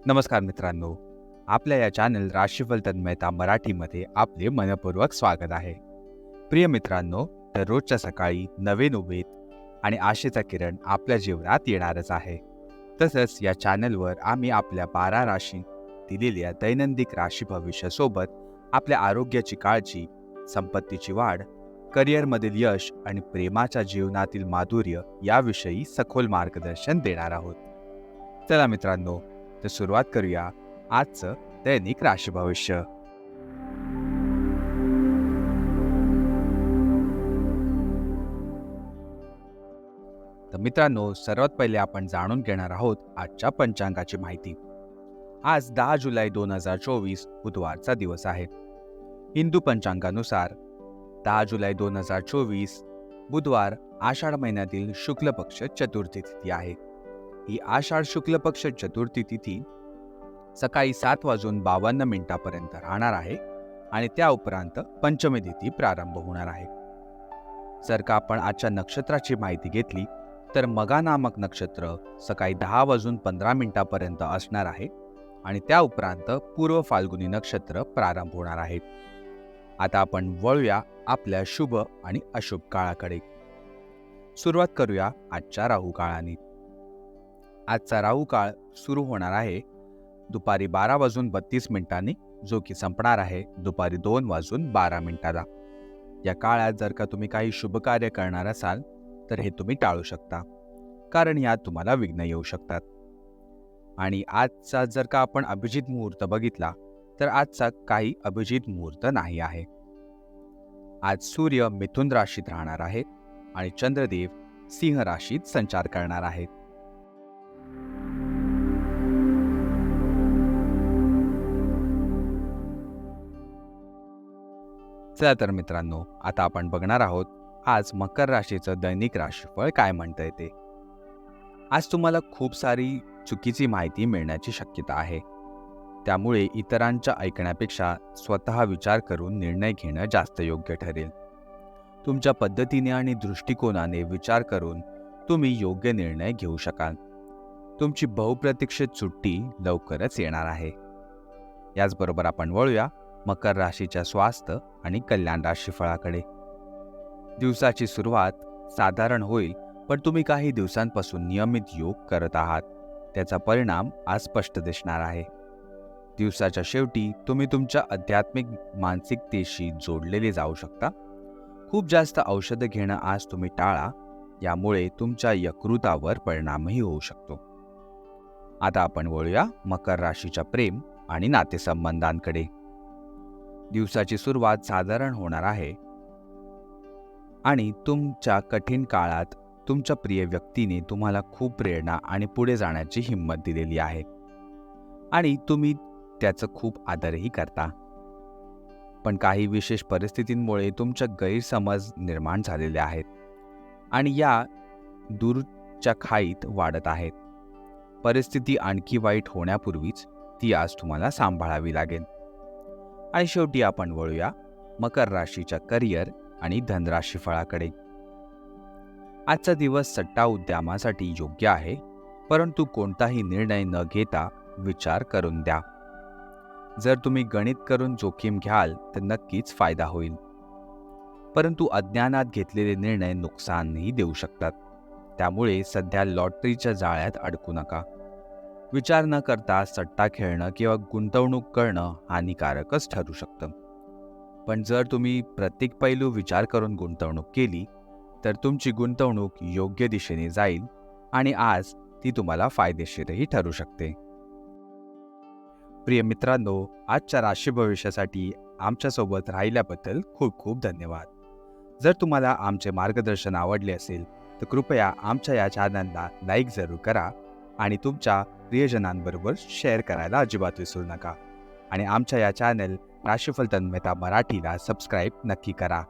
नमस्कार मित्रांनो, आपल्या या चॅनल राशीफल तन्मयता मराठीमध्ये आपले मनपूर्वक स्वागत आहे. प्रिय मित्रांनो, दररोजच्या सकाळी नवीन उमेद आणि आशेचा किरण आपल्या जीवनात येणारच आहे. तसंच या चॅनलवर आम्ही आपल्या 12 राशी दिलेल्या दैनंदिन राशी भविष्यासोबत आपल्या आरोग्याची काळजी, संपत्तीची वाढ, करिअरमधील यश आणि प्रेमाच्या जीवनातील माधुर्य याविषयी सखोल मार्गदर्शन देणार आहोत. चला मित्रांनो, तर सुरुवात करूया आजचं दैनिक राशी भविष्य. तर मित्रांनो, सर्वात पहिले आपण जाणून घेणार आहोत आजच्या पंचांगाची माहिती. आज 10 जुलै 2024 बुधवारचा दिवस आहे. हिंदू पंचांगानुसार 10 जुलै 2024 बुधवार आषाढ महिन्यातील शुक्ल पक्ष चतुर्थी तिथी आहे. ही आषाढ शुक्ल पक्ष चतुर्थी तिथी सकाळी 7:52 राहणार आहे आणि त्या उपरांत पंचमी तिथी प्रारंभ होणार आहे. जर का आपण आजच्या नक्षत्राची माहिती घेतली तर मगा नामक नक्षत्र सकाळी 10:15 असणार आहे आणि त्या उपरांत पूर्व फाल्गुनी नक्षत्र प्रारंभ होणार आहे. आता आपण वळूया आपल्या शुभ आणि अशुभ काळाकडे. सुरुवात करूया आजच्या राहू काळाने. आजचा राहू काळ सुरू होणार आहे दुपारी 12:32 जो की संपणार आहे दुपारी 2:12. या काळात जर का तुम्ही काही शुभ कार्य करणार असाल तर हे तुम्ही टाळू शकता, कारण यात तुम्हाला विघ्न येऊ शकतात. आणि आजचा जर का आपण अभिजित मुहूर्त बघितला तर आजचा काही अभिजित मुहूर्त नाही आहे. आज सूर्य मिथुन राशीत राहणार आहे आणि चंद्रदेव सिंह राशीत संचार करणार आहेत. चला तर मित्रांनो, आता आपण बघणार आहोत आज मकर राशीचं दैनिक राशीफळ काय म्हणतंय ते. आज तुम्हाला खूप सारी चुकीची माहिती मिळण्याची शक्यता आहे. त्यामुळे इतरांच्या ऐकण्यापेक्षा स्वतः विचार करून निर्णय घेणं जास्त योग्य ठरेल. तुमच्या पद्धतीने आणि दृष्टिकोनाने विचार करून तुम्ही योग्य निर्णय घेऊ शकाल. तुमची बहुप्रतीक्षित सुट्टी लवकरच येणार आहे. याचबरोबर आपण वळूया मकर राशीच्या स्वास्थ्य आणि कल्याण राशीफळाकडे. दिवसाची सुरुवात साधारण होईल, पण तुम्ही काही दिवसांपासून नियमित योग करत आहात, त्याचा परिणाम आज स्पष्ट दिसणार आहे. दिवसाच्या शेवटी तुम्ही तुमच्या आध्यात्मिक मानसिकतेशी जोडलेले जाऊ शकता. खूप जास्त औषधं घेणं आज तुम्ही टाळा, यामुळे तुमच्या यकृतावर परिणामही होऊ शकतो. आता आपण वळूया मकर राशीच्या प्रेम आणि नातेसंबंधांकडे. दिवसाची सुरुवात साधारण होणार आहे आणि तुमच्या कठीण काळात तुमच्या प्रिय व्यक्तीने तुम्हाला खूप प्रेरणा आणि पुढे जाण्याची हिंमत दिलेली आहे आणि तुम्ही त्याचं खूप आदरही करता. पण काही विशेष परिस्थितींमुळे तुमच्या गैरसमज निर्माण झालेले आहेत आणि या दूरच्या खाईत वाढत आहेत. परिस्थिती आणखी वाईट होण्यापूर्वीच ती आज तुम्हाला सांभाळावी लागेल. आणि शेवटी आपण वळूया मकर राशीच्या करिअर आणि धनराशी फळाकडे. आजचा दिवस सट्टा उद्यमासाठी योग्य आहे, परंतु कोणताही निर्णय न घेता विचार करून द्या. जर तुम्ही गणित करून जोखीम घ्याल तर नक्कीच फायदा होईल, परंतु अज्ञानात घेतलेले निर्णय नुकसानही देऊ शकतात. त्यामुळे सध्या लॉटरीच्या जाळ्यात अडकू नका. विचार न करता सट्टा खेळणं किंवा गुंतवणूक करणं हानिकारकच ठरू शकतं. पण जर तुम्ही प्रत्येक पैलू विचार करून गुंतवणूक केली तर तुमची गुंतवणूक योग्य दिशेने जाईल आणि आज ती तुम्हाला फायदेशीरही ठरू शकते. प्रिय मित्रांनो, आजच्या राशी भविष्यासाठी आमच्यासोबत राहिल्याबद्दल खूप खूप धन्यवाद. जर तुम्हाला आमचे मार्गदर्शन आवडले असेल तर कृपया आमच्या या चॅनलला लाईक जरूर करा आणि तुमच्या प्रियजनांबरोबर शेअर करायला अजिबात विसरू नका. आणि आमच्या या चॅनल राशीफल तन्मयता मराठीला सबस्क्राईब नक्की करा.